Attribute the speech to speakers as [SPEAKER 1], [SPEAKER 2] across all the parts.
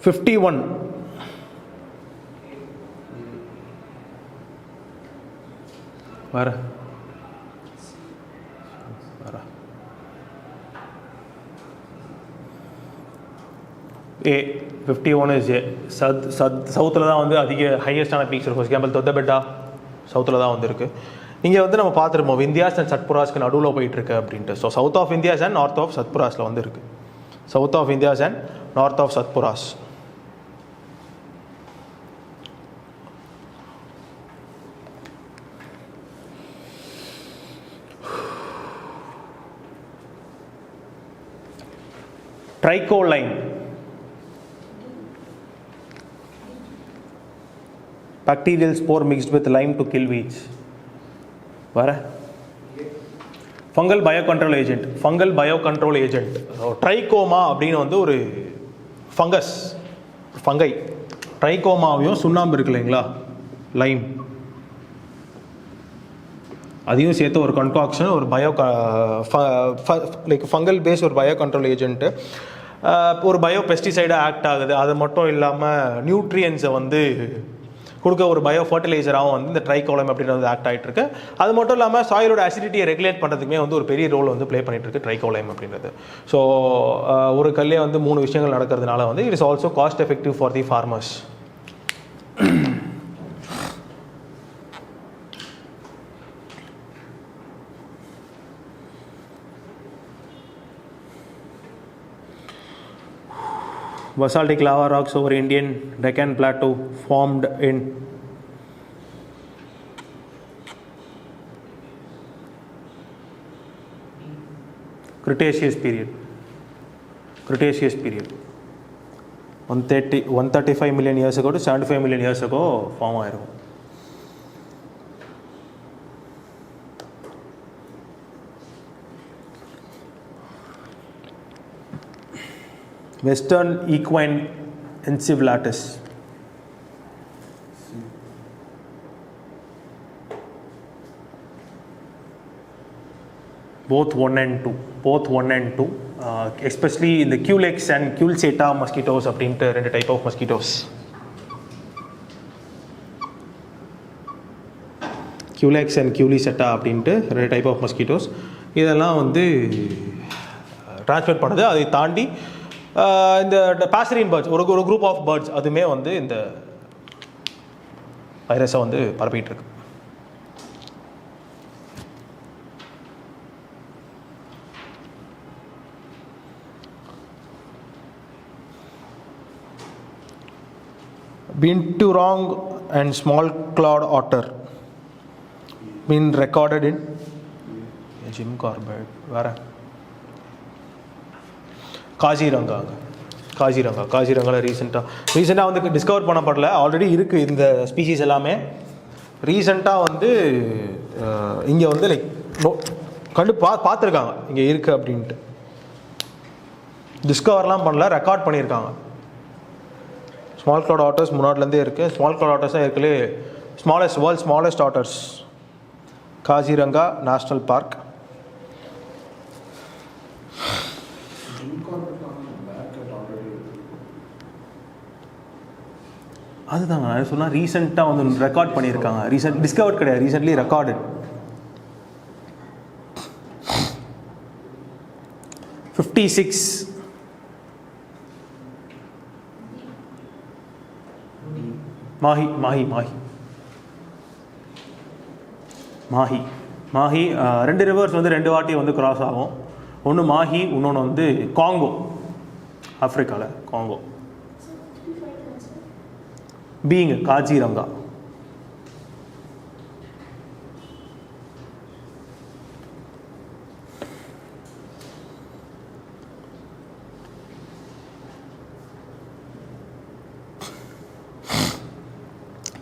[SPEAKER 1] 51. Where? A 51 is A. சவுத்தில் தான் வந்து அதிக ஹையஸ்டான பீக்ஸ் இருக்கும். எக்ஸாம்பிள் தொத்தபெட்டா சவுத்தில் தான் வந்து இருக்குது. இங்கே வந்து நம்ம பார்த்துருப்போம் விந்தியாஸ் அண்ட் சத்புராஸ்க்கு நடுவில் போயிட்டுருக்கு அப்படின்ட்டு. So south of Vindhyas and north of சத்புராஸில் வந்து இருக்குது. South of Vindhyas and north of Satpuras. Tricholine. Bacterial spore mixed with lime to kill weeds. Where? Fungal biocontrol agent. Fungal biocontrol agent. Trichoma அப்படினு வந்து ஒரு ஃபங்கஸ் ஃபங்கை. ட்ரைகோமாவையும் சுண்ணாம்பு இருக்கு இல்லைங்களா, லைம், அதையும் சேர்த்து ஒரு கன்காக்ஷன், ஒரு லைக் ஃபங்கல் பேஸ் ஒரு பயோ கண்ட்ரோல் ஏஜென்ட்டு, ஒரு பயோ பெஸ்டிசைடாக ஆக்ட் ஆகுது. அது மட்டும் இல்லாமல் நியூட்ரியன்ஸை வந்து கொடுக்க ஒரு பயோ ஃபர்டிலைசராகவும் வந்து இந்த ட்ரைகோலம் அப்படின்றது ஆக்ட் ஆகிட்டு இருக்கு. அது மட்டும் இல்லாமல் சாயிலோட அசிடிட்டியை ரெகுலேட் பண்ணுறதுக்குமே வந்து ஒரு பெரிய ரோல் வந்து ப்ளே பண்ணிட்டு இருக்கு ட்ரைகோலம் அப்படின்றது. ஸோ ஒரு கல்லே வந்து 3 விஷயங்கள் நடக்கிறதுனால வந்து it is also cost effective for the farmers. Basaltic lava rocks over Indian Deccan Plateau formed in Cretaceous period. 135 million years ago to 75 million years ago form ஆயிருக்கும். Western equine encephalitis. Both 1 and 2. Especially in the Culex and Culseta mosquitoes அப்படின்ட்டு 2 type of mosquitoes. Culex and Culseta அப்படின்ட்டு 2 type of mosquitoes. இதெல்லாம் வந்து transmit பண்ணுது. அதை தாண்டி இந்த பாசரின் birds, ஒரு குரூப் ஆஃப் பேர்ட்ஸ் அதுவுமே வந்து இந்த வைரஸை வந்து பரப்பிட்டு இருக்கு. Binturong and small clawed otter been recorded in Jim Corbett. Where? காசிரங்காவில் ரீசெண்டாக வந்து டிஸ்கவர் பண்ணப்படல, ஆல்ரெடி இருக்குது இந்த ஸ்பீஷீஸ் எல்லாமே. ரீசெண்டாக வந்து இங்கே வந்து லைக் பார்த்துருக்காங்க இங்கே இருக்குது அப்படின்ட்டு. டிஸ்கவர்லாம் பண்ணல, ரெக்கார்ட் பண்ணியிருக்காங்க. ஸ்மால் கிளவுட் ஆட்டர்ஸ் முன்னாடிலேருந்தே இருக்குது. ஸ்மால் கிளவுட் ஆட்டர்ஸ் தான் இருக்குல்லே world smallest otters. Kaziranga national park. அதுதாங்க நான் சொன்னால் ரீசெண்டாக வந்து ரெக்கார்ட் பண்ணியிருக்காங்க. டிஸ்கவர்ட் கிடையாது, ரீசெண்ட்லி ரெக்கார்டட். 56 மாஹி 2 ரிவர்ஸ் வந்து 2 வாட்டி வந்து கிராஸ் ஆகும். ஒன்று மாஹி, இன்னொன்று வந்து Congo, ஆஃப்ரிக்காவில் Congo. Being காஜிரங்கா.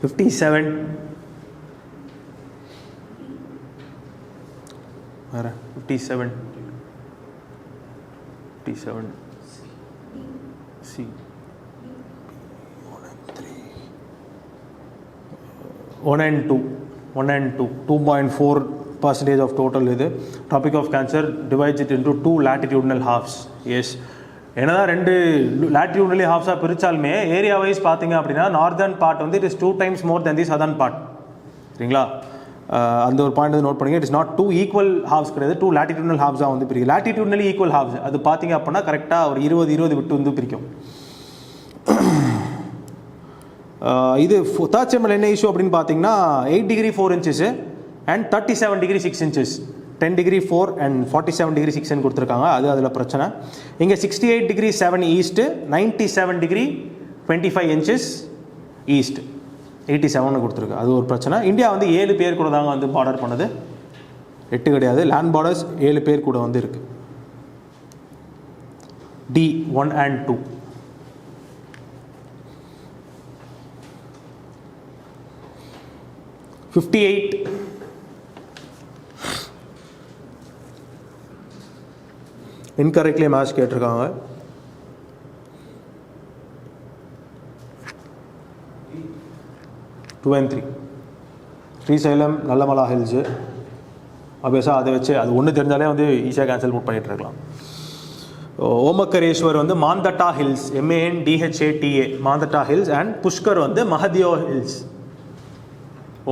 [SPEAKER 1] $57 C 1 and 2 2.4% of total இது. Tropic of Cancer divides it into 2 latitudinal halves. Yes, என்னதான் ரெண்டு லாட்டிடியூட்னலி ஹாஃப்ஸாக பிரித்தாலுமே ஏரியா வைஸ் பார்த்தீங்க அப்படின்னா நார்தர்ன் பார்ட் வந்து it is 2 times more then the southern part. சரிங்களா? அந்த ஒரு பாயிண்ட் வந்து நோட் பண்ணிங்க. It is not 2 equal halves கிடையாது, 2 லாட்டிடியூட்னல் ஹாஃப்ஸாக வந்து பிரிக்கும். லாட்டிடியூட்னலி ஈக்குவல் ஹாஃப்ஸ் அது பார்த்தீங்க அப்படின்னா கரெக்டாக ஒரு 20 விட்டு வந்து பிரிக்கும். இது தேர்ட் செம்மில் என்ன இஷ்யூ அப்படின்னு பார்த்தீங்கன்னா 8 degree 4 inches and 37 degree 6 inches, 10 degree 4 and 47 degree 6 கொடுத்துருக்காங்க. அது அதில் பிரச்சனை. இங்கே 68 degree 7 east, 97 degree 25 inches east, 87 கொடுத்துருக்கு. அது ஒரு பிரச்சனை. இந்தியா வந்து 7 பேர் கூட தாங்க வந்து பார்டர் பண்ணுது, 8 கிடையாது. லேண்ட் பார்டர்ஸ் 7 பேர் கூட வந்து இருக்குது. D 1 and 2. இன்கரெக்ட்லி மேட்ச் கேட்டிருக்காங்க. Two and three Srisailam Nallamala hills. ஆப்வியஸாக அதை வச்சு அது ஒன்று தெரிஞ்சாலே வந்து ஈஸியாக கேன்சல் பண்ணிட்டு இருக்கலாம். ஓமக்கரேஸ்வர் வந்து Mandhata hills, MANDHATA Mandhata hills, and Pushkar வந்து மஹதியோ ஹில்ஸ்.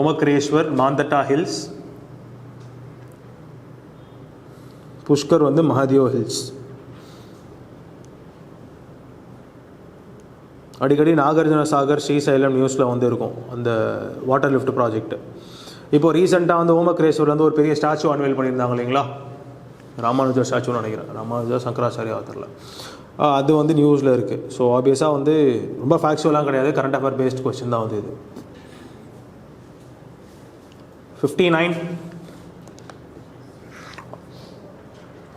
[SPEAKER 1] ஓமக்கரேஸ்வர் மாந்தட்டா ஹில்ஸ், புஷ்கர் வந்து மஹதியோ ஹில்ஸ். அடிக்கடி நாகார்ஜுன சாகர் ஸ்ரீசைலம் நியூஸில் வந்து இருக்கும் அந்த வாட்டர் லிஃப்ட் ப்ராஜெக்ட். இப்போது ரீசெண்டாக வந்து ஓமக்கரேஸ்வர் வந்து ஒரு பெரிய ஸ்டாச்சு அன்வெயில் பண்ணியிருந்தாங்க இல்லைங்களா, ராமானுஜர் ஸ்டாச்சுன்னு நினைக்கிறேன், ராமானுஜர் சங்கராச்சாரியா ஆத்தரில். அது வந்து நியூஸில் இருக்குது. ஸோ ஆப்வியஸாக வந்து ரொம்ப ஃபேக்சுவலாக கிடையாது, கரண்ட் அஃபேர் பேஸ்ட் கொஸ்டின் தான் வந்து இது. 59.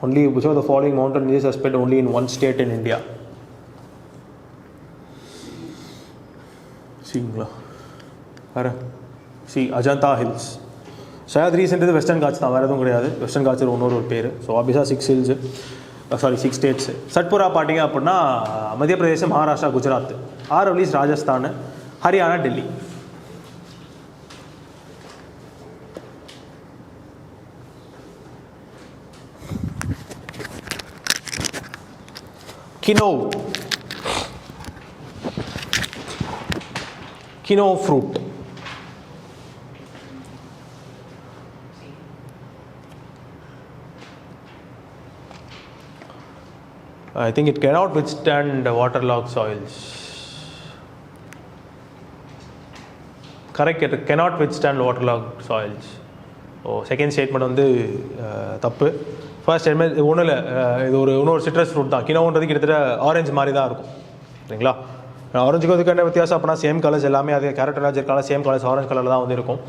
[SPEAKER 1] Only which of the following mountain ranges are spread only in one state in India? சரிங்களா? வேறு அஜந்தா ஹில்ஸ். சயாத்ரீஸ்ன்றது வெஸ்டர்ன் காட்ஸ் தான், வேறு எதுவும் கிடையாது. வெஸ்டர்ன் காட்ஸ் இன்னொரு பேர். ஸோ ஆப்வியஸாக 6 ஹில்ஸு, 6 ஸ்டேட்ஸ். சட்புரா பார்த்தீங்க அப்படின்னா மத்திய பிரதேசம், Maharashtra, Gujarat. Aravallis Rajasthan, Haryana, Delhi. Quinoa fruit. I think it cannot withstand waterlogged soils. Correct, it cannot withstand waterlogged soils. Second statement வந்து தப்பு. ஃபர்ஸ்ட் ஸ்டேட்மெண்ட் ஒன்றும் இல்லை, இது இன்னொரு சிட்ரஸ் ஃப்ரூட் தான். கினோன்றது கிட்டத்தட்ட ஆரஞ்சு மாதிரி தான் இருக்கும். சரிங்களா? ஆரஞ்சுக்கு அதுக்கு என்ன வித்தியாசம் அப்படின்னா சேம் கலர்ஸ் எல்லாமே அது கேரக்டராக இருக்காங்க, சேம் கலர்ஸ் ஆரஞ்சு கலரில் தான் வந்து இருக்கும்.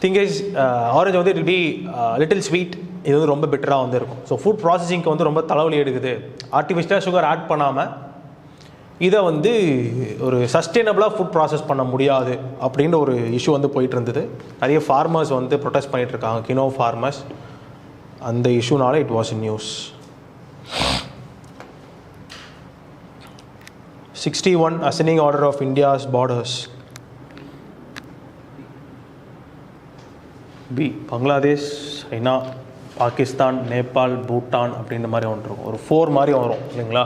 [SPEAKER 1] திங் இஸ் ஆரஞ்சு வந்து it will be little sweet, இது வந்து ரொம்ப பெட்டராக வந்து இருக்கும். ஸோ ஃபுட் ப்ராசஸிங்க்கு வந்து ரொம்ப தலைவலி எடுக்குது. ஆர்டிஃபிஷியலாக சுகர் ஆட் பண்ணாமல் இதை வந்து ஒரு சஸ்டெயினபிளாக ஃபுட் ப்ராசஸ் பண்ண முடியாது அப்படின்ற ஒரு இஷ்யூ வந்து போயிட்டு இருந்தது. நிறைய ஃபார்மர்ஸ் வந்து ப்ரொடெஸ்ட் பண்ணிகிட்டு இருக்காங்க, கினோ ஃபார்மர்ஸ். அந்த இஷ்யூனால it was in news. 61 ascending order of India's borders. B Bangladesh, China, Pakistan, Nepal, Bhutan அப்படின்ற மாதிரி ஒன்று இருக்கும். ஒரு 4 மாதிரி வரும் இல்லைங்களா?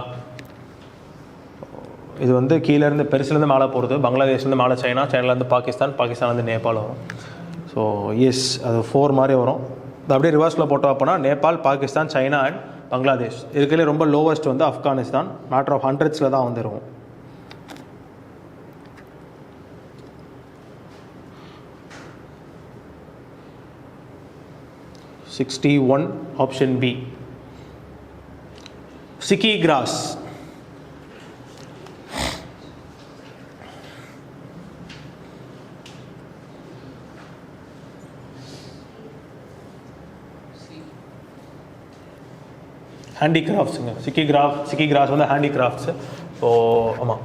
[SPEAKER 1] இது வந்து கீழேருந்து பெருசுலேருந்து மேலே போகிறது. பங்களாதேஷ்லேருந்து மேலே சைனா, சைனாலேருந்து பாகிஸ்தான், பாகிஸ்தான்லேருந்து நேபாள் வரும். ஸோ எஸ், அது 4 மாதிரி வரும். அது அப்படியே ரிவர்ஸில் போட்டோம் அப்படின்னா நேபாள், பாகிஸ்தான், சைனா அண்ட் பங்களாதேஷ். இதுக்குள்ளே ரொம்ப லோவஸ்ட் வந்து ஆப்கானிஸ்தான், மேட்டர் ஆஃப் ஹண்ட்ரட்ஸில் தான் வந்து இருக்கும். (61) ஆப்ஷன் பி. சிக்கி கிராஸ். ஹேண்டிகிராஃப்ட்ஸுங்க. சிக்கி கிராஸ் வந்து ஹேண்டிகிராஃப்ட்ஸு. ஸோ ஆமாம்,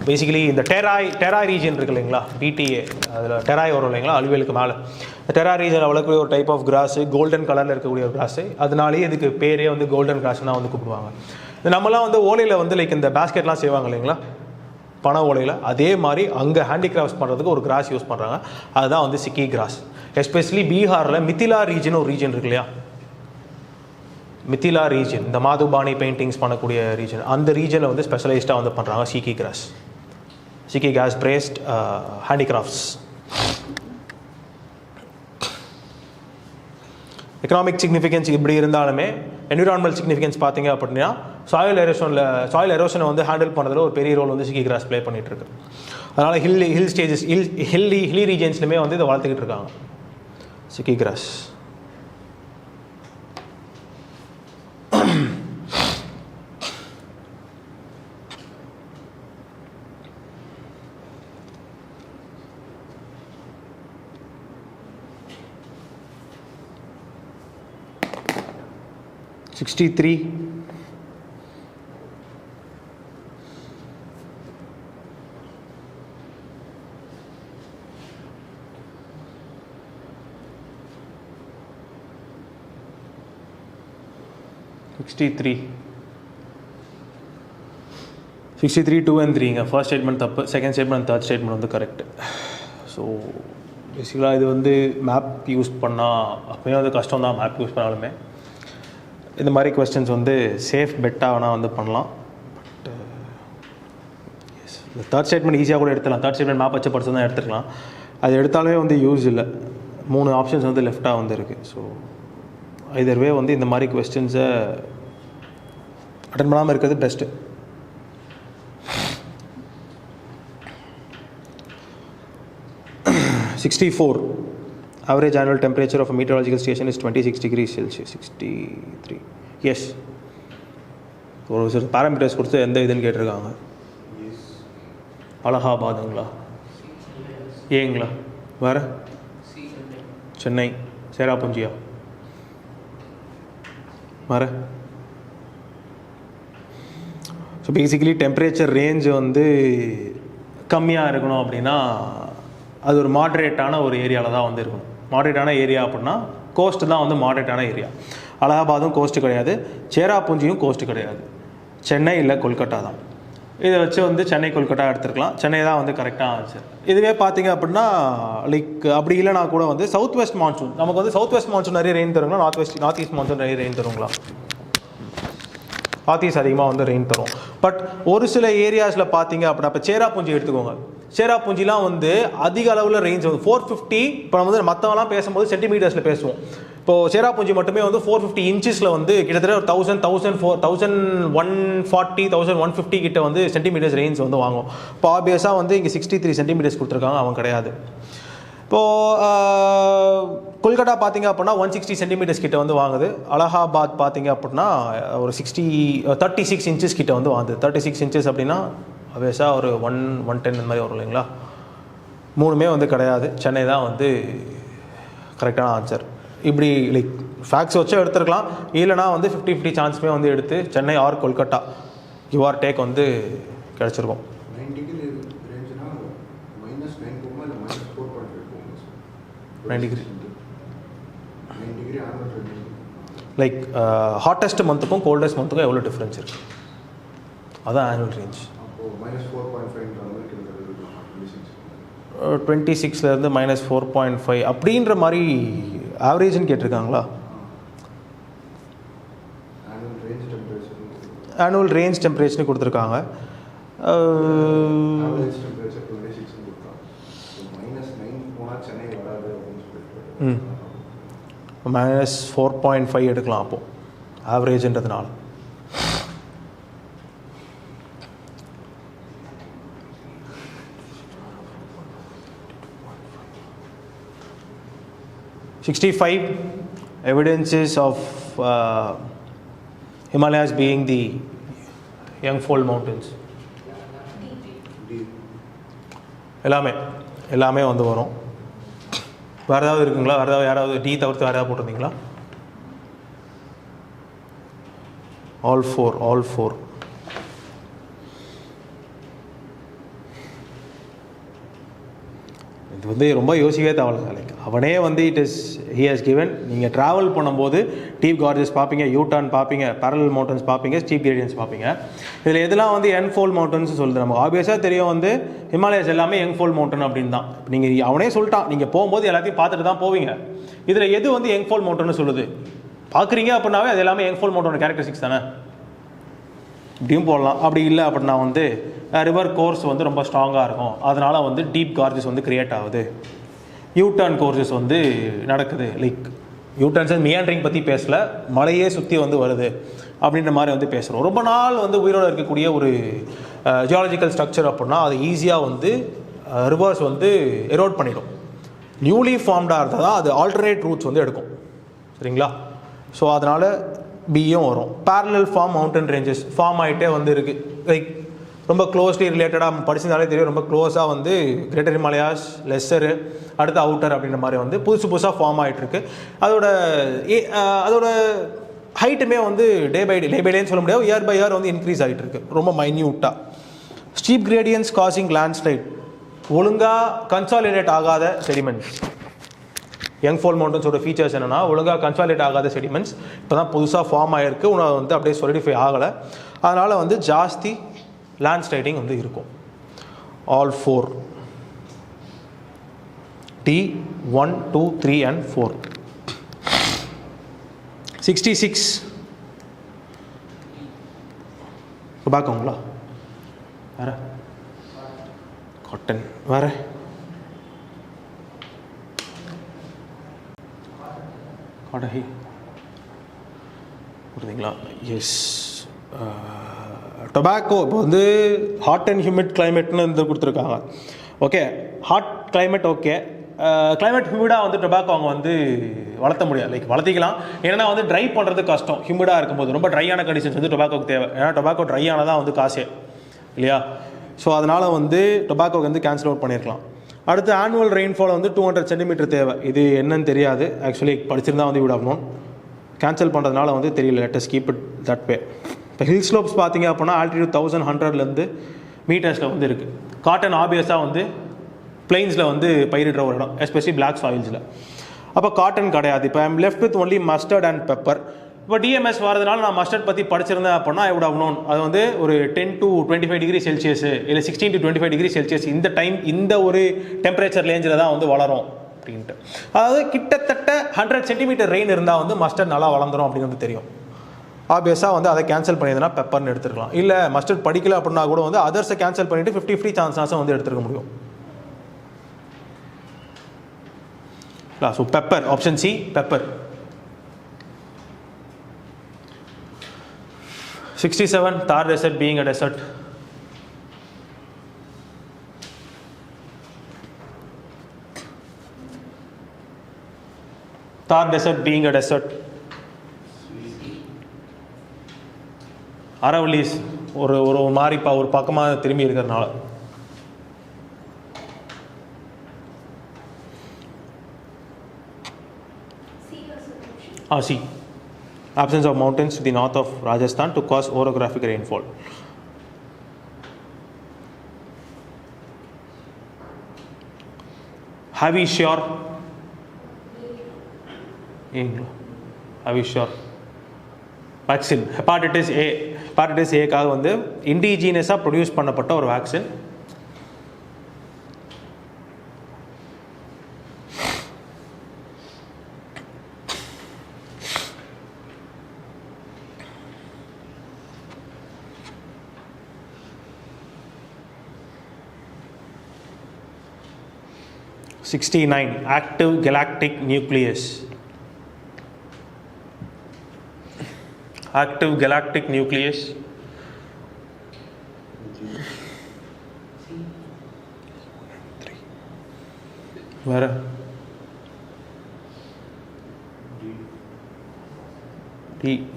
[SPEAKER 1] பேசிக்கலி இந்த டெராய் ரீஜன் இருக்குது இல்லைங்களா, டிடிஏ, அதில் டெராய் வரும் இல்லைங்களா, அலுவலுக்கு மேலே. இந்த டெராய் ரீஜனில் வளர்க்கக்கூடிய ஒரு டைப் ஆஃப் கிராஸு, கோல்டன் கலரில் இருக்கக்கூடிய ஒரு கிராஸு. அதனாலேயே இதுக்கு பேரே வந்து கோல்டன் கிராஸ்ன்னு தான் வந்து கூப்பிடுவாங்க. இந்த நம்மலாம் வந்து ஓலையில் வந்து லைக் இந்த பேஸ்கெட்லாம் செய்வாங்க இல்லைங்களா, பண ஓலையில், அதே மாதிரி அங்கே ஹேண்டிகிராஃப்ட்ஸ் பண்ணுறதுக்கு ஒரு கிராஸ் யூஸ் பண்ணுறாங்க. அதுதான் வந்து சிக்கி கிராஸ். எஸ்பெஷலி பீகாரில் மிதிலா ரீஜன் ஒரு ரீஜன் இருக்கு இல்லையா, மித்திலா ரீஜன், இந்த மாதுபானி பெயிண்டிங்ஸ் பண்ணக்கூடிய ரீஜன், அந்த ரீஜனில் வந்து ஸ்பெஷலைஸ்டாக வந்து பண்ணுறாங்க sikki grass, sikki grass based handicrafts. Economic significance இப்படி இருந்தாலுமே என்விரான்மெண்டல் சிக்னிஃபிகன்ஸ் பார்த்தீங்க அப்படின்னா சாயில் எரோஷனை வந்து ஹேண்டில் பண்ணுறதுல ஒரு பெரிய ரோல் வந்து சீக்கி கிராஸ் ப்ளே பண்ணிகிட்டு இருக்கு. அதனால் ஹில் ஸ்டேஜஸ் ஹில்லி ரீஜன்ஸ்லையுமே வந்து இதை வளர்த்துக்கிட்டு இருக்காங்க sikki grass. Sixty three 2 and 3ங்க. ஃபர்ஸ்ட் ஸ்டேட்மெண்ட் தப்பு, செகண்ட் ஸ்டேட்மெண்ட் தேர்ட் ஸ்டேட்மெண்ட் வந்து கரெக்ட். ஸோ பேசிக்கலாக இது வந்து மேப் யூஸ் பண்ணால் அப்போயும் வந்து கஷ்டம் தான். மேப் யூஸ் பண்ணாலுமே இந்த மாதிரி கொஸ்டின்ஸ் வந்து சேஃப் பெட்டாக வேணால் வந்து பண்ணலாம். பட் தேர்ட் ஸ்டேட்மெண்ட் ஈஸியாக கூட எடுத்துக்கலாம். தேர்ட் ஸ்டேட்மெண்ட் மேப் வச்ச பர்சன் தான் எடுத்துக்கலாம். அது எடுத்தாலுமே வந்து யூஸ் இல்லை. 3 ஆப்ஷன்ஸ் வந்து லெஃப்டாக வந்து இருக்குது. ஸோ ஐதர்வே வந்து இந்த மாதிரி கொஸ்டின்ஸை அட்டன் பண்ணாமல் இருக்கிறது best. Average annual temperature of a meteorological station is 26 degrees Celsius. 63. Yes. ஒரு சில பேராமீட்டர்ஸ் கொடுத்து எந்த இதுன்னு கேட்டிருக்காங்க. அலகாபாதுங்களா, ஏங்களா, வேறு சென்னை, சேராபுஞ்சியா, வேறு. ஸோ பேசிக்கலி டெம்பரேச்சர் ரேஞ்ச் வந்து கம்மியாக இருக்கணும் அப்படின்னா அது ஒரு மாட்ரேட்டான ஒரு ஏரியாவில் தான் வந்து இருக்கணும். மாட்ரேட்டான ஏரியா அப்படின்னா கோஸ்ட்டு தான் வந்து மாட்ரேட்டான ஏரியா. அலகாபாதும் கோஸ்ட்டு கிடையாது, சேராபுஞ்சியும் கோஸ்ட்டு கிடையாது, சென்னை இல்லை கொல்கட்டா தான். இதை வச்சு வந்து சென்னை கொல்கட்டா எடுத்துருக்கலாம். சென்னை தான் வந்து கரெக்டாக ஆச்சு. இதுவே பார்த்தீங்க அப்படின்னா லைக் அப்படி இல்லைனா கூட வந்து சவுத் வெஸ்ட் மான்சூன், நமக்கு வந்து சவுத் வெஸ்ட் மான்சூன் நிறைய ரெயின் தருங்களா, நார்த் ஈஸ்ட் மான்சூன் நிறைய ரெயின் தருங்களா? நார்த் ஈஸ்ட் அதிகமாக வந்து ரெயின் தரும். பட் ஒரு சில ஏரியாஸில் பார்த்தீங்க அப்படின்னா இப்போ சேராபுஞ்சி எடுத்துக்கோங்க. சேராபுஞ்சிலாம் வந்து அதிக அளவில் ரேஞ்ச் வந்து 450. இப்போ நம்ம வந்து மற்றவங்களாம் பேசும்போது சென்டிமீட்டர்ஸில் பேசுவோம். இப்போது சேராபுஞ்சி மட்டுமே வந்து 450 இன்ச்சஸில் வந்து கிட்டத்தட்ட ஒரு 1140 கிட்ட வந்து சென்டிமீட்டர்ஸ் ரேஞ்ச் வந்து வாங்கும். இப்போ ஆப்வியஸாக வந்து இங்கே 63 சென்டிமீட்டர்ஸ் கொடுத்துருக்காங்க, அவன் கிடையாது. இப்போது கொல்கட்டா பார்த்தீங்க அப்படின்னா 160 சென்டிமீட்டர்ஸ் கிட்ட வந்து வாங்குது. அலகாபாத் பார்த்தீங்க அப்படின்னா ஒரு 36 இன்ச்சஸ் கிட்ட வந்து வாங்குது. 36 இன்ச்சஸ் அப்படின்னா ஆப்வியஸாக ஒரு 110 இந்த மாதிரி வரும் இல்லைங்களா? 3மே வந்து கிடையாது. சென்னை தான் வந்து கரெக்டான ஆன்சர். இப்படி லைக் ஃபேக்ட்ஸ் வச்சு எடுத்துருக்கலாம். இல்லைனா வந்து 50-50 சான்ஸுமே வந்து எடுத்து Chennai or Kolkata give or take வந்து கிடச்சிருக்கும். லைக் ஹாட்டஸ்ட் மந்த்துக்கும் கோல்டஸ்ட் மந்த்துக்கும் எவ்வளோ டிஃப்ரென்ஸ் இருக்குது, அதான் ஆனுவல் ரேஞ்ச். 26லேருந்து -4.5 அப்படின்ற மாதிரி ஆவரேஜ்னு கேட்டிருக்காங்களா? ஆனுவல் ரேஞ்ச் டெம்பரேச்சர்னு கொடுத்துருக்காங்க. -4.5 எடுக்கலாம் அப்போது ஆவரேஜ்ன்றதுனால. evidences of Himalayas being the Yangfold mountains. எல்லாமே வந்து வரும். வேறு ஏதாவது இருக்குங்களா? வேறு ஏதாவது யாராவது டி தவிர்த்து வேறு ஏதாவது போட்டிருந்தீங்களா? All four. இது வந்து ரொம்ப யோசிக்கவே தேவையில்ல. லைக் அவனே வந்து ஹி ஹஸ் கிவன். நீங்கள் ட்ராவல் பண்ணும்போது டீப் கார்ஜஸ் பார்ப்பீங்க, யூடர்ன் பார்ப்பீங்க, பேரலல் மவுண்டன்ஸ் பார்ப்பீங்க, ஸ்டீப் கிரேடியன்ஸ் பார்ப்பீங்க. இதில் எதெல்லாம் வந்து யங்ஃபோல்ட் மவுண்டன்ஸ் சொல்லுது. நமக்கு ஆப்வியஸாக தெரியும் வந்து ஹிமாலயஸ் எல்லாமே யங்ஃபோல்ட் மவுண்டன் அப்படின்னு தான். நீங்கள் அவனே சொல்லிட்டான், நீங்கள் போகும்போது எல்லாத்தையும் பார்த்துட்டு தான் போவீங்க. இதில் எது வந்து யங்ஃபோல்ட் மவுண்டன் சொல்லுது? பார்க்குறீங்க அப்படின்னாவே அது எல்லாமே யங் ஃபோல் மவுண்டனோட கேரக்டரிஸ்டிக்ஸ் தானே, இப்படியும் போடலாம். அப்படி இல்லை அப்படின்னா வந்து ரிவர் கோர்ஸ் வந்து ரொம்ப ஸ்ட்ராங்காக இருக்கும், அதனால் வந்து டீப் கார்ஜஸ் வந்து க்ரியேட் ஆகுது. யூட்டர்ன் கோர்சஸ் வந்து நடக்குது, லைக் யூட்டர்ன்ஸ் மியாண்ட்ரிங் பற்றி பேசல, மலையே சுற்றி வந்து வருது அப்படின்ற மாதிரி வந்து பேசுகிறோம். ரொம்ப நாள் வந்து உயிரோடு இருக்கக்கூடிய ஒரு ஜியாலஜிக்கல் ஸ்ட்ரக்சர் அப்படின்னா அது ஈஸியாக வந்து ரிவர்ஸ் வந்து எரோட் பண்ணிடும். நியூலி ஃபார்ம்டாக இருந்தால் தான் அது ஆல்டர்னேட் ரூட்ஸ் வந்து எடுக்கும், சரிங்களா? ஸோ அதனால் பியும் வரும். Parallel form mountain ranges form ஆகிட்டே வந்து இருக்குது, லைக் ரொம்ப க்ளோஸ்லி ரிலேட்டடாக படிச்சிருந்தாலே தெரியும். ரொம்ப க்ளோஸாக வந்து கிரேட்டர் ஹிமாலயாஸ், லெஸ்ஸரு, அடுத்து அவுட்டர் அப்படின்ற மாதிரி வந்து புதுசாக ஃபார்ம் ஆகிட்டுருக்கு. அதோட ஹைட்டுமே வந்து டே பை டேன்னு சொல்ல முடியாது, இயர் பை இயர் வந்து இன்க்ரீஸ் ஆகிட்டு இருக்கு ரொம்ப மைன்யூட்டாக. ஸ்டீப் கிரேடியன்ஸ் காசிங் லேண்ட்ஸ்லைட், ஒழுங்காக கன்சாலிடேட் ஆகாத செடிமெண்ட்ஸ். யங் ஃபோல் மவுண்டன்ஸோட ஃபீச்சர்ஸ் என்னென்னா ஒழுங்காக கன்சாலிடேட் ஆகாத செடிமெண்ட்ஸ் இப்போ தான் புதுசாக ஃபார்ம் ஆகிருக்கு, உனக்கு வந்து அப்படியே சொலிடிஃபை ஆகலை, அதனால் வந்து ஜாஸ்தி லேண்ட்ஸ்லைடிங் வந்து இருக்கும். All 4 T1, 2, 3 and 4. 66 டொபாக்கோங்களா, வேற காட்டன், வேற காடஹி புரியுதுங்களா? எஸ். டொபாக்கோ இப்போ வந்து ஹாட் அண்ட் ஹியூமிட் கிளைமேட்னு வந்து கொடுத்துருக்காங்க. Okay, hot climate okay, climate ஹியூமிடாக வந்து டொபாக்கோ அவங்க வந்து வளர்த்த முடியாது, லைக் வளர்த்திக்கலாம். ஏன்னா வந்து ட்ரை பண்ணுறது கஷ்டம், ஹியூமிடாக இருக்கும்போது ரொம்ப ட்ரையான கண்டிஷன்ஸ் வந்து டொபாக்கோக்கு தேவை. ஏன்னா டொபாக்கோ ட்ரை ஆனதான் வந்து காசே இல்லையா? ஸோ அதனால் வந்து டொபாக்கோக்கு வந்து கேன்சல் அவுட் பண்ணியிருக்கலாம். அடுத்து ஆனுவல் ரெயின்ஃபால் வந்து 200 சென்டிமீட்டர் தேவை. இது என்னன்னு தெரியாது, ஆக்சுவலி படிச்சிருந்தா வந்து விட் ஆகணும், கேன்சல் பண்ணுறதுனால வந்து தெரியல. Let's keep it that way. இப்போ ஹில் ஸ்லோப்ஸ் பார்த்தீங்க அப்படின்னா ஆல்டிடியூட் 1100 மீட்டர்ஸில் வந்து இருக்குது. காட்டன் ஆபியஸாக வந்து பிளெயின்ஸில் வந்து பயிரிடுற ஒரு இடம், எஸ்பெஷலி பிளாக் சாயில்ஸில். அப்போ காட்டன் கிடையாது. இப்போ I'm left with only mustard and pepper. இப்போ டிஎம்எஸ் வரதுனால நான் மஸ்டர்ட் பற்றி படிச்சிருந்தேன் அப்படின்னா ஐ வுட் ஹவ் நோன் அது வந்து ஒரு 10 to 25 டிகிரி செல்சியஸ் இல்லை 16 to 25 டிகிரி செல்சியஸ் இந்த ஒரு டெம்பரேச்சர் ரேஞ்சில் தான் வந்து வளரும் அப்படின்ட்டு. அதாவது கிட்டத்தட்ட 100 சென்டிமீட்டர் ரெயின் இருந்தால் வந்து மஸ்டர்ட் நல்லா வளர்ந்துடும் அப்படின்னு வந்து தெரியும். ஆப்வியஸாக வந்து அதை கேன்சல் பண்ணியதுன்னா பெப்பர்னு எடுத்துருக்கலாம். இல்லை மஸ்டர்ட் படிக்கல அப்படின்னா கூட வந்து அதர்ஸை கேன்சல் பண்ணிவிட்டு 50-50 சான்ஸாக வந்து எடுத்துருக்க முடியும். So pepper, option C pepper. 67 Thar desert being a desert. Thar desert being a desert. அரவலிஸ் ஒரு மாறிப்பா ஒரு பக்கமாக திரும்பி இருக்கிறதுனால. C. Absence of mountains to the north of Rajasthan to cause orographic rainfall. Have you sure? Have you sure? Vaccine hepatitis ஏக்காக வந்து இண்டிஜீனியஸாக produce பண்ணப்பட்ட ஒரு vaccine. Active galactic nucleus. Active galactic nucleus. Where?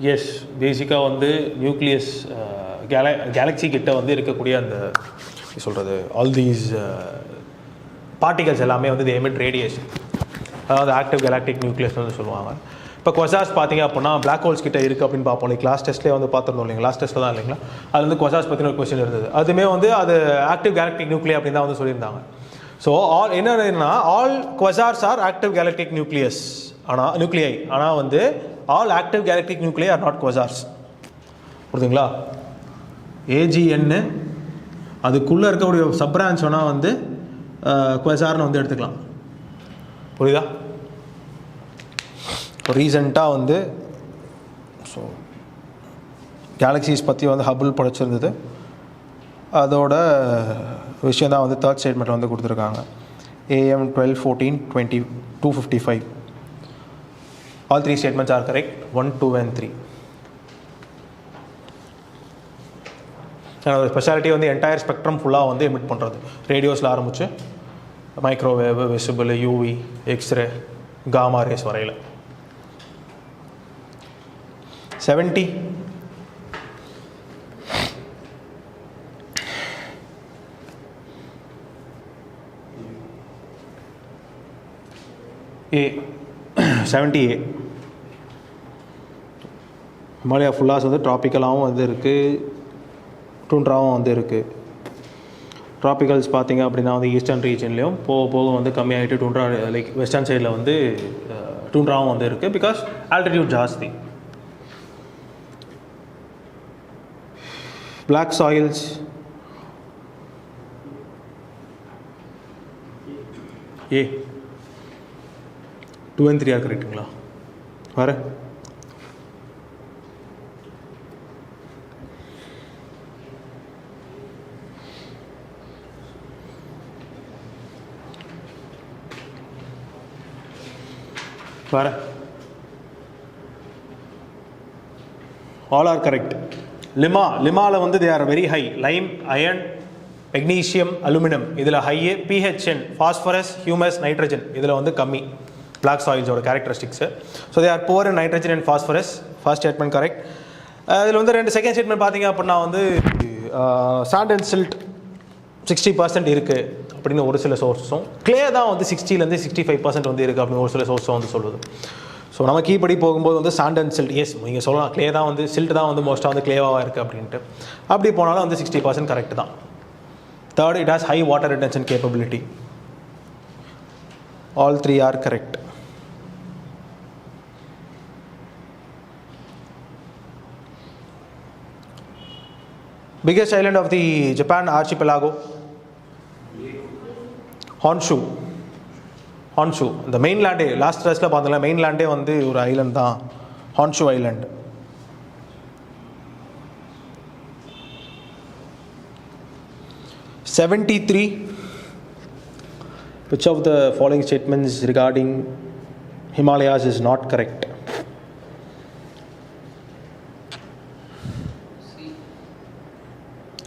[SPEAKER 1] Yes, பேசிக்காக வந்து nucleus Galaxy கிட்ட வந்து இருக்கக்கூடிய அந்த சொல்கிறது ஆல் தீஸ் பார்ட்டிகல்ஸ் எல்லாமே வந்து எமிட் ரேடியேஷன், அதாவது ஆக்டிவ் கேலக்டிக் நியூக்ளியஸ் வந்து சொல்லுவாங்க. இப்போ கொசாஸ் பார்த்தீங்க அப்படின்னா பிளாக் ஹோல்ஸ் கிட்ட இருக்குது அப்படின்னு பார்ப்போம். லைக் லாஸ்ட் டெஸ்ட்லேயே வந்து பார்த்துருந்தோம் இல்லைங்களா, லாஸ்ட் டெஸ்ட்டில் தான் இல்லைங்களா, அது வந்து கொசாஸ் பற்றின ஒரு கொஸ்டின் இருந்தது. அதுவுமே வந்து அது ஆக்டிவ் கேலக்டிக் நியூக்ளியா அப்படின்னு தான் வந்து சொல்லியிருந்தாங்க. ஸோ என்னன்னா all quasars are active galactic nucleus, ஆனால் வந்து all active galactic nuclei are not quasars. புரியுதுங்களா? ஏஜிஎன்னு அதுக்குள்ளே இருக்கக்கூடிய சப் பிரான்ச் வேணால் வந்து குவசார்னு வந்து எடுத்துக்கலாம். புரியுதா? ரீசெண்டாக வந்து ஸோ கேலக்ஸிஸ் பற்றி வந்து ஹபிள் படிச்சிருந்தது, அதோட விஷயம் தான் வந்து தேர்ட் ஸ்டேட்மெண்ட்டில் வந்து கொடுத்துருக்காங்க. AM 12-14-20 255. All three statements are correct. 1, 2 and 3. ஒரு ஸ்பெஷாலிட்டி வந்து என்டையர் ஸ்பெக்ட்ரம் ஃபுல்லாக வந்து எமிட் பண்ணுறது. ரேடியோஸில் ஆரம்பித்து microwave, visible, UV, X ray, gamma rays வரையில். 70. A 70A. ஹிமாலயா ஃபுல்லாஸ் வந்து ட்ராபிக்கலாகவும் வந்து இருக்குது, டூண்ட்ராவும் வந்து இருக்குது. ட்ராபிக்கல்ஸ் பார்த்திங்க அப்படின்னா வந்து ஈஸ்டர்ன் ரீஜன்லேயும் போக போக வந்து கம்மியாகிட்டு டூண்ட்ரா லைக் வெஸ்டர்ன் சைடில் வந்து டூண்ட்ராவும் வந்து இருக்குது, பிகாஸ் ஆல்டிடியூட் ஜாஸ்தி. பிளாக் சாயில்ஸ் ஏ 2 and 3 கரெக்டுங்களா? வர வர ஆல் ஆர் கரெக்ட். லிமாவில் வந்து they are very high. Lime, iron, magnesium, aluminium இதில் ஹையே. PHN ஃபாஸ்பரஸ், ஹியூமஸ், நைட்ரஜன் இதில் வந்து கம்மி. பிளாக் சாயில்ஸோட characteristics. So they are poor in nitrogen and phosphorus. First statement correct. இதில் வந்து செகண்ட் ஸ்டேட்மெண்ட் பார்த்தீங்க அப்படின்னா வந்து சாண்ட் அண்ட் சில்ட் 60% இருக்குது அப்படின்னு ஒரு சில சோர்ஸும், கிளே தான் வந்து 60% 65% வந்து இருக்குது அப்படின்னு ஒரு சில சோர்ஸும் வந்து சொல்லுது. ஸோ நம்ம கீப்படி போகும்போது வந்து சாண்ட் அண்ட் சில்ட், எஸ் நீங்கள் சொல்லலாம் கிளே தான் வந்து, சில்ட் தான் வந்து மோஸ்ட்டாக வந்து கிளேவாக இருக்குது அப்படின்ட்டு. அப்படி போனாலும் வந்து 60% கரெக்ட் தான். Third, it has high water retention capability. All 3 are correct. Biggest island of the Japan archipelago? Honshu. இந்த மெயின்லேண்டே லாஸ்ட் ட்ரெஸ்ட்டில் பார்த்தீங்களா, மெயின்லேண்டே வந்து ஒரு ஐலண்ட் தான், Honshu Island. (73) Which of the following statements regarding Himalayas is not correct?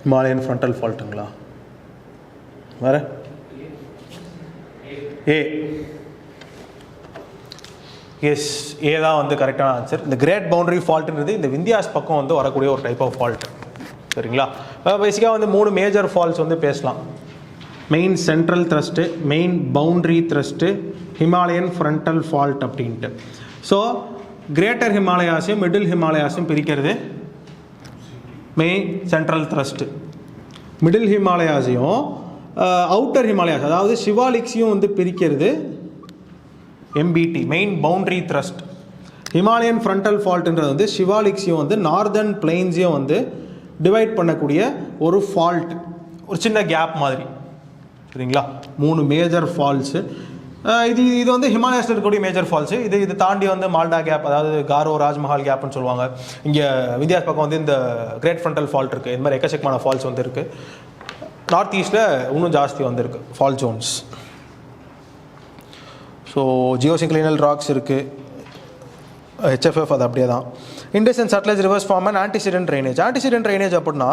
[SPEAKER 1] Himalayan frontal faultங்களா? வேற ஏ. S, ஏ தான் வந்து கரெக்டான answer. இந்த கிரேட் பவுண்டரி ஃபால்ட்டுன்றது இந்த விந்தியாஸ் பக்கம் வந்து வரக்கூடிய ஒரு டைப் ஆஃப் ஃபால்ட். சரிங்களா? பேசிக்காக வந்து 3 மேஜர் ஃபால்ட்ஸ் வந்து பேசலாம். Main central thrust, main boundary thrust, Himalayan frontal fault அப்படின்ட்டு. ஸோ கிரேட்டர் ஹிமாலயாஸையும் மிடில் ஹிமாலயாஸையும் பிரிக்கிறது மெயின் சென்ட்ரல் த்ரஸ்ட்டு. மிடில் ஹிமாலயாஸையும் அவுட்டர் ஹிமாலயாஸ் அதாவது சிவாலிக்ஸையும் வந்து பிரிக்கிறது MBT, main boundary thrust. Himalayan frontal ஃபால்ட்டுன்றது வந்து சிவாலிக்ஸையும் வந்து நார்தர்ன் பிளெயின்ஸையும் வந்து டிவைட் பண்ணக்கூடிய ஒரு ஃபால்ட், ஒரு சின்ன கேப் மாதிரி. சரிங்களா? 3 மேஜர் ஃபால்ஸு. இது வந்து ஹிமாலயாஸில் இருக்கக்கூடிய மேஜர் ஃபால்ஸு. இது தாண்டி வந்து மால்டா கேப், அதாவது காரோ ராஜ்மஹால் கேப்னு சொல்லுவாங்க. இங்கே விந்தியாஸ் பக்கம் வந்து இந்த கிரேட் ஃப்ரண்டல் ஃபால்ட் இருக்குது. இந்த மாதிரி எக்கச்சக்கமான ஃபால்ஸ் வந்து இருக்குது. நார்த் ஈஸ்ட்டில் இன்னும் ஜாஸ்தி வந்துருக்கு fault zones. So geosynclinal rocks இருக்குது, HFF அது அப்படியே தான். Indus and Sutlej rivers form and antecedent drainage. Antecedent drainage அப்படின்னா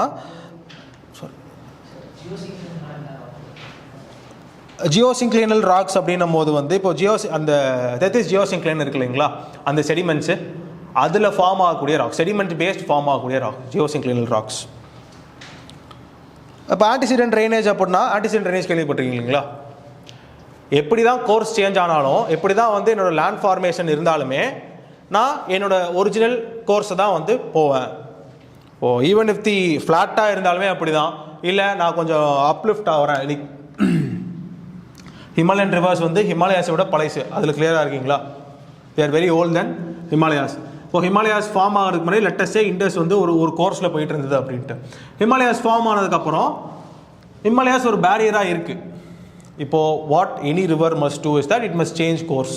[SPEAKER 1] ஜியோசிங்க்ளினல் ராக்ஸ் அப்படின்னும் போது வந்து இப்போ அந்த ஜியோசிங்க்ளைன் இருக்கு இல்லைங்களா, அந்த செடிமெண்ட்ஸு அதில் ஃபார்ம் ஆகக்கூடிய ராக், செடிமெண்ட் பேஸ்ட் ஃபார்ம் ஆகக்கூடிய ராக் ஜியோசிங்க்ளினல் ராக்ஸ். இப்போ ஆன்டிசிடென்ட் ட்ரைனேஜ் அப்படின்னா, ஆன்டிசிடென்ட் ட்ரைனேஜ் கேள்விப்பட்டிருக்கீங்க இல்லைங்களா? எப்படி தான் கோர்ஸ் சேஞ்ச் ஆனாலும், எப்படி தான் வந்து என்னோடய லேண்ட் ஃபார்மேஷன் இருந்தாலுமே நான் என்னோடய ஒரிஜினல் கோர்ஸை தான் வந்து போவேன். ஈவன் இஃப் தி ஃப்ளாட்டாக இருந்தாலுமே அப்படி தான். இல்லை நான் கொஞ்சம் அப்லிஃப்ட் ஆகிறேன், லைக் ஹிமாலயன் ரிவர்ஸ் வந்து ஹிமாலயாஸை விட பழைசு, அதில் கிளியராக இருக்கீங்களா? தே are very old then Himalayas. இப்போ ஹிமாலயாஸ் ஃபார்ம் ஆகிறதுக்கு முன்னாடி லெட்டஸ்டே இண்டஸ் வந்து ஒரு கோர்ஸில் போயிட்டு இருந்தது அப்படின்ட்டு. ஹிமாலயாஸ் ஃபார்ம் ஆனதுக்கப்புறம் ஹிமாலயாஸ் ஒரு பேரியராக இருக்குது. இப்போது what any river must do is that it must change course.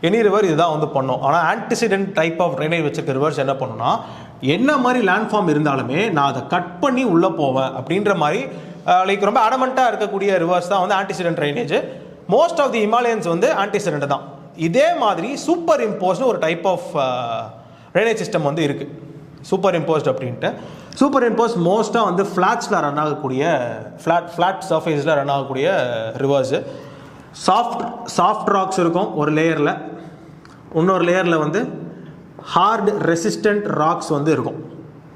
[SPEAKER 1] Any river இதுதான் வந்து பண்ணும். ஆனால் ஆன்டிசிடென்ட் டைப் ஆஃப் ட்ரைனேஜ் வச்சிருக்க ரிவர்ஸ் என்ன பண்ணுன்னா, என்ன மாதிரி லேண்ட்ஃபார்ம் இருந்தாலுமே நான் அதை கட் பண்ணி உள்ளே போவேன் அப்படின்ற மாதிரி லைக் ரொம்ப அடமெண்ட்டாக இருக்கக்கூடிய ரிவர்ஸ் தான் வந்து antecedent drainage. Most of the Himalayans வந்து ஆன்டிசிடென்ட் தான். இதே மாதிரி சூப்பர் இம்போஸ்டு ஒரு டைப் ஆஃப் ட்ரைனேஜ் சிஸ்டம் வந்து இருக்குது. சூப்பர் இம்போஸ்ட் அப்படின்ட்டு சூப்பர் இம்போஸ்ட் மோஸ்ட்டாக வந்து ஃப்ளாட்ஸில் ரன் ஆகக்கூடிய ஃப்ளாட் சர்ஃபேஸில் ரன் ஆகக்கூடிய ரிவர்ஸு. சாஃப்ட் ராக்ஸ் இருக்கும் ஒரு லேயரில், இன்னொரு லேயரில் வந்து ஹார்டு ரெசிஸ்டன்ட் ராக்ஸ் வந்து இருக்கும்.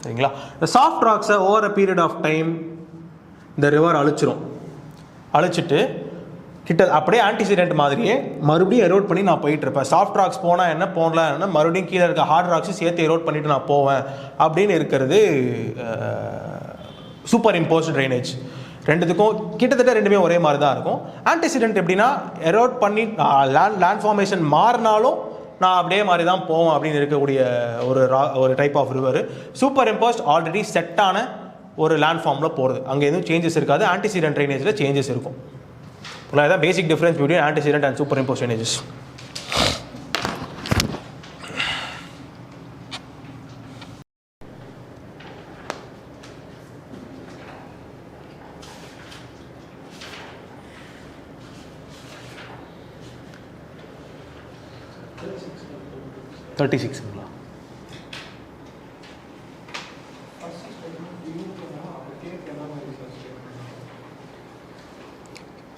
[SPEAKER 1] சரிங்களா? இந்த சாஃப்ட் ராக்ஸை over a period of time இந்த ரிவர் அழிச்சிட்டு அப்படியே ஆன்டிசிடென்ட் மாதிரியே மறுபடியும் எரோட் பண்ணி நான் போயிட்டு இருப்பேன். சாஃப்ட் ராக்ஸ் போனால் என்ன, போனலாம் என்ன, மறுபடியும் கீழே இருக்க ஹார்ட் ராக்ஸும் சேர்த்து எரோட் பண்ணிட்டு நான் போவேன் அப்படின்னு இருக்கிறது சூப்பர் இம்போஸ்ட் ட்ரைனேஜ். ரெண்டுத்துக்கும் கிட்டத்தட்ட ரெண்டுமே ஒரே மாதிரி தான் இருக்கும். ஆன்டிசிடென்ட் எப்படின்னா எரோட் பண்ணி லேண்ட் ஃபார்மேஷன் மாறினாலும் நான் அப்படியே மாதிரி தான் போவேன் அப்படின்னு இருக்கக்கூடிய ஒரு type of river. Superimposed already செட்டான ஒரு லேண்ட் ஃபார்மில் போகிறது, அங்கே எதுவும் சேஞ்சஸ் இருக்காது. ஆன்டிசிடென்ட் ட்ரைனேஜில் சேஞ்சஸ் இருக்கும். அதுதான் பேசிக் difference between antecedent and super imposed drainages.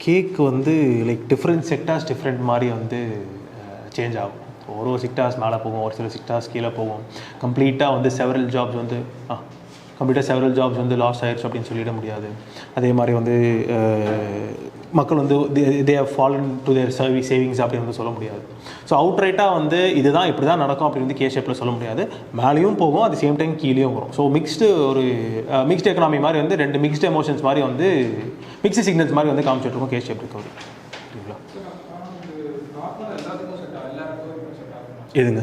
[SPEAKER 1] Cake வந்து லைக் டிஃப்ரெண்ட் செக்டார்ஸ் டிஃப்ரெண்ட் மாதிரி வந்து சேஞ்ச் ஆகும். ஒரு செக்டார்ஸ் மேலே போகும், ஒரு சில செக்டார்ஸ் கீழே போகும். கம்ப்ளீட்டாக வந்து செவரல் ஜாப்ஸ் வந்து லாஸ் ஆயிடுச்சு அப்படின்னு சொல்லிட முடியாது. அதே மாதிரி வந்து மக்கள் வந்து they have fallen to their savings அப்படின்னு வந்து சொல்ல முடியாது. ஸோ அவுட்ரைட்டாக வந்து இதுதான் இப்படி தான் நடக்கும் அப்படின்னு வந்து கே ஷேப்பில் சொல்ல முடியாது. மேலேயும் போகும், அட் சேம் டைம் கீழேயும் வரும். ஸோ மிக்ஸ்டு எக்கனாமி மாதிரி வந்து ரெண்டு மிக்ஸ்டு எமோஷன்ஸ் மாதிரி வந்து மிக்ஸ்டு சிக்னல்ஸ் மாதிரி வந்து காமிச்சிட்ருக்கோம் கே ஷேப் இருக்கவர். சரிங்களா? எதுங்க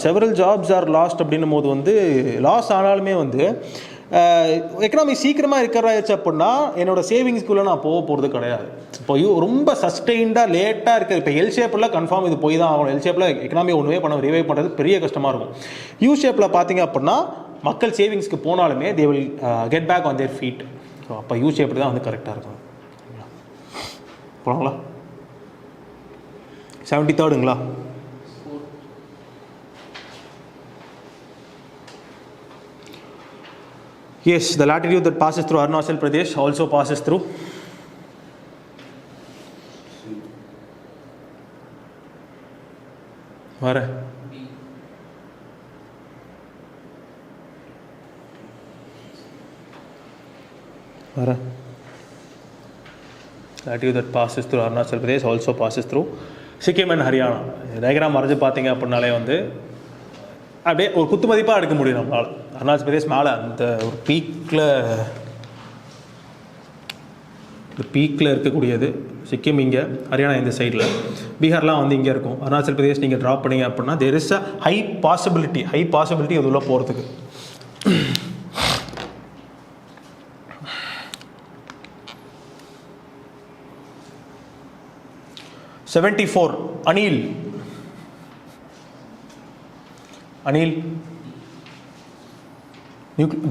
[SPEAKER 1] செவரல் ஜாப்ஸ் ஆர் லாஸ்ட் அப்படின்னும் போது வந்து லாஸ் ஆனாலுமே வந்து எக்கனாமி சீக்கிரமாக ரிக்கவர் ஆயிடுச்சு அப்படின்னா என்னோடய சேவிங்ஸ்குள்ளே நான் போகிறது கிடையாது. இப்போ ரொம்ப சஸ்டெயின்டாக லேட்டாக இருக்குது. இப்போ எல் ஷேப்பில் கன்ஃபார்ம் இது போய் தான் ஆகணும். எல் ஷேப்பில் எக்கனாமி ஒன்றுமே ரிவைவ் பண்ணுறது பெரிய கஷ்டமாக இருக்கும். யூ ஷேப்பில் பார்த்தீங்க அப்படின்னா மக்கள் சேவிங்ஸ்க்கு போனாலுமே they will get back on their feet. So அப்போ யூ ஷேப்பில் தான் வந்து கரெக்டாக இருக்கும். போகலாங்களா? 73ங்களா? Yes, the latitude that passes through Arunachal Pradesh also passes through where latitude that passes through Arunachal Pradesh also passes through Sikkim and Haryana. Diagram வரைஞ்சு பார்த்தீங்க அப்படின்னாலே வந்து அப்படியே ஒரு குத்து மதிப்பாக எடுக்க முடியும் நம்மளால். அருணாச்சல் பிரதேஷ் மேலே அந்த ஒரு பீக்கில் இருக்கக்கூடியது. சிக்கிம் இங்கே, ஹரியானா இந்த சைடில், பீகார்லாம் வந்து இங்கே இருக்கும். அருணாச்சல் பிரதேஷ் நீங்கள் ட்ராப் பண்ணிங்க அப்படின்னா there is a high possibility அது உள்ள போகிறதுக்கு. அனில்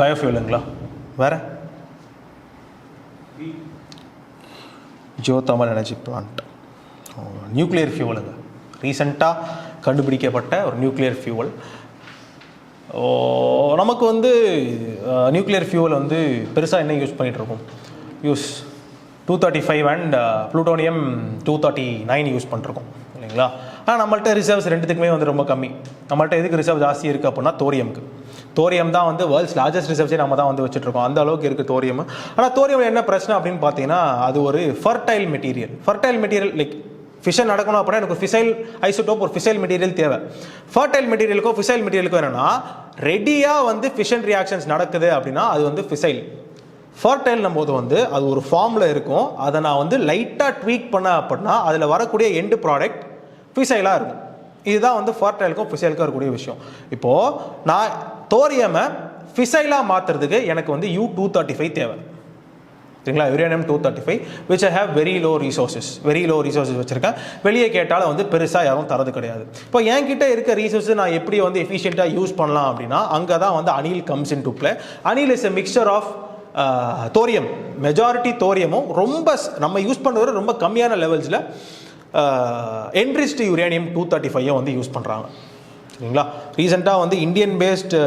[SPEAKER 1] பயோஃபியூலுங்களா? வேறு ஜியோதர்மல் எனர்ஜி பிளான்ட், நியூக்ளியர் ஃபியூவலுங்க. ரீசெண்டாக கண்டுபிடிக்கப்பட்ட ஒரு நியூக்ளியர் ஃபியூவல். நமக்கு வந்து நியூக்ளியர் ஃபியூவல் வந்து பெருசாக என்ன யூஸ் பண்ணிகிட்ருக்கோம்? 235 அண்ட் ப்ளூட்டோனியம் 239 யூஸ் பண்ணிருக்கோம் இல்லைங்களா? ஆனால் நம்மள்ட்ட ரிசர்வ்ஸ் ரெண்டுத்துக்குமே வந்து ரொம்ப கம்மி. நம்மள்ட்ட எதுக்கு ரிசர்வ் ஜாஸ்தி இருக்குது அப்படின்னா தோரியம் தான் வந்து வேர்ல்ட்ஸ் லார்ஜஸ்ட் ரிசர்வ்ஸே நம்ம தான் வந்து வச்சுட்ருக்கோம். அந்த அளவுக்கு இருக்குது தோரியம். ஆனால் தோரியம் என்ன பிரச்சனை அப்படின்னு பார்த்தீங்கன்னா அது ஒரு ஃபர்டைல் மெட்டீரியல். லைக் ஃபிஷன் நடக்கணும் அப்படின்னா எனக்கு ஃபிசைல் ஐசோடோப், ஒரு ஃபிசைல் மெட்டீரியல் தேவை. ஃபர்டைல் மெட்டீரியலுக்கோ ஃபிசைல் மெட்டீரியலுக்கோ என்னென்னா ரெடியாக வந்து ஃபிஷன் ரியாக்ஷன்ஸ் நடக்குது அப்படின்னா அது வந்து ஃபிசைல். ஃபர்டைல்னும் போது வந்து அது ஒரு ஃபார்மில் இருக்கும். அதை நான் வந்து லைட்டாக ட்வீக் பண்ண அப்படின்னா அதில் வரக்கூடிய எண்டு ப்ராடக்ட் ஃபிசைலாக இருக்கும். இதுதான் வந்து ஃபர்டைலுக்கும் ஃபிசைலுக்கும் இருக்கக்கூடிய விஷயம். இப்போது நான் தோரியமை ஃபிசைலாக மாற்றுறதுக்கு எனக்கு வந்து U235 தேவை. சரிங்களா. Uranium 235 which I have very low resources வச்சுருக்கேன். வெளியே கேட்டாலும் வந்து பெருசாக யாரும் தரது கிடையாது. இப்போ என்கிட்ட இருக்க ரீசோர்ஸை நான் எப்படி வந்து எஃபிஷியண்ட்டாக யூஸ் பண்ணலாம் அப்படின்னா அங்கே தான் வந்து அனில் கம்ஸ் இன் டு பிளே. அனில் is a mixture of thorium, majority தோரியமும் ரொம்ப நம்ம யூஸ் பண்ணுறது ரொம்ப கம்மியான லெவல்ஸில் என்ரிச்டு யுரேனியம் 235 வந்து யூஸ் பண்ணுறாங்க. சரிங்களா. ரீசெண்டாக வந்து இந்தியன் பேஸ்டு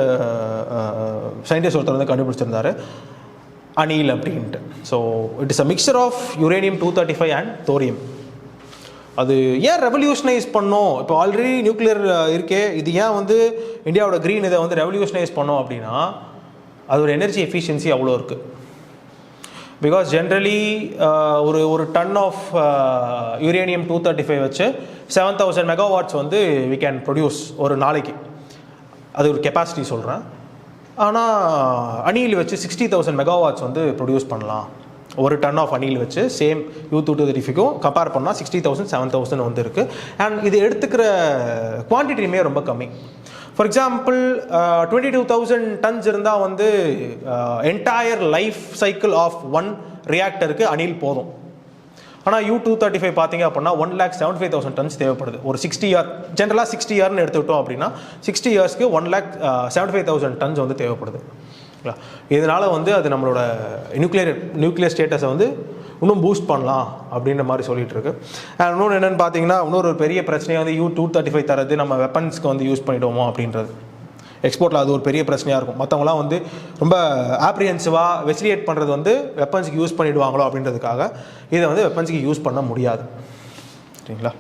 [SPEAKER 1] சயின்டிஸ்ட் ஒருத்தர் வந்து கண்டுபிடிச்சிருந்தாரு அனில் அப்படின்ட்டு. So it is a mixture of uranium 235 and thorium. அது ஏன் ரெவல்யூஷனைஸ் பண்ணோம், இப்போ ஆல்ரெடி நியூக்ளியர் இருக்கே, இது ஏன் வந்து இந்தியாவோட க்ரீன் இதை வந்து ரெவல்யூஷனைஸ் பண்ணோம் அப்படின்னா அதோட எனர்ஜி எஃபிஷியன்சி அவ்வளோ இருக்குது. பிகாஸ் ஜென்ரலி ஒரு டன் ஆஃப் யுரேனியம் 235 வச்சு 7000 மெகாவாட்ஸ் வந்து வி கேன் ப்ரொடியூஸ் ஒரு நாளைக்கு. அது ஒரு கெப்பாசிட்டி சொல்கிறேன். ஆனால் அணில் வச்சு 60,000 மெகாவாட்ஸ் வந்து ப்ரொடியூஸ் பண்ணலாம். ஒரு டன் ஆஃப் அணில் வச்சு சேம் U235க்கும் கம்பேர் பண்ணால் 60,000 7,000 வந்து இருக்குது. அண்ட் இது எடுத்துக்கிற குவான்டிட்டியுமே ரொம்ப கம்மி. ஃபார் எக்ஸாம்பிள் 22,000 டன்ஸ் இருந்தால் வந்து entire life cycle of one ரியாக்டருக்கு அணில் போதும். ஆனால் U235 பார்த்தீங்க அப்படின்னா 1,75,000 டன்ஸ் தேவைப்படுது. ஒரு 60 இயர், ஜென்ரலாக 60 இயர்னு எடுத்துக்கிட்டோம் அப்படின்னா 60 இயர்ஸ்க்கு 1,75,000 டன்ஸ் வந்து தேவைப்படுது. இதனால் வந்து அது நம்மளோட நியூக்ளியர் ஸ்டேட்டஸை வந்து இன்னும் பூஸ்ட் பண்ணலாம் அப்படின்ற மாதிரி சொல்லிட்டு இருக்கு. இன்னொன்று என்னென்னு பார்த்தீங்கன்னா இன்னொரு பெரிய பிரச்சனையை வந்து U235 தரது நம்ம வெப்பன்ஸ்க்கு வந்து யூஸ் பண்ணிவிடுவோமோ அப்படின்றது. எக்ஸ்போர்ட்டில் அது ஒரு பெரிய பிரச்சனையாக இருக்கும். மற்றவங்களாம் வந்து ரொம்ப ஆப்ரிஹென்சிவாக வெசிலியேட் பண்ணுறது வந்து வெப்பன்ஸுக்கு யூஸ் பண்ணிவிடுவாங்களோ அப்படின்றதுக்காக இதை வந்து வெப்பன்ஸுக்கு யூஸ் பண்ண முடியாது. சரிங்களா.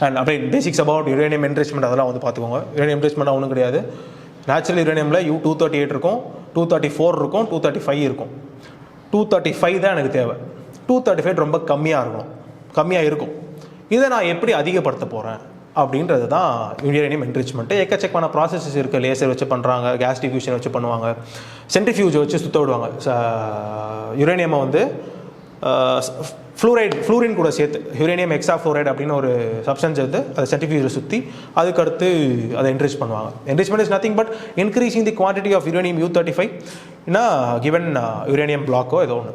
[SPEAKER 1] அண்ட் அப்படியே பேசிக்ஸ் அபவுட் யுரேனியம் என்ரிச்மெண்ட் அதெல்லாம் வந்து பார்த்துக்கோங்க. யுரேனியம் என்ரிச்மெண்ட் ஒன்றும் கிடையாது. நேச்சுரல் யுரேனியமில் U238 இருக்கும், 234 இருக்கும், 235 இருக்கும். 235 தான் எனக்கு தேவை. 235 ரொம்ப கம்மியாக இருக்கும். இதை நான் எப்படி அதிகப்படுத்த போகிறேன் அப்படின்றது தான் யுரேனியம் என்ரிச்மெண்ட்டு. எக்கச்சக்கமான ப்ராசஸஸ் இருக்குது. லேசர் வச்சு பண்ணுறாங்க, கேஸ் டிஃப்யூஷன் வச்சு பண்ணுவாங்க, சென்ட்ரிஃபியூஜ் வச்சு சுத்த விடுவாங்க. யுரேனியமை வந்து ஃப்ளூரின் கூட சேர்த்து யுரேனியம் எக்ஸாஃப்ளோரைடு அப்படின்னு ஒரு சப்ஸ்டன்ஸ் எடுத்து அதை சென்ட்ரிஃபியூஜில் சுற்றி அதுக்கடுத்து அதை என்ரிச் பண்ணுவாங்க. Enrichment is nothing but increasing the quantity of uranium U35 in given uranium பிளாக்கோ ஏதோ ஒன்று.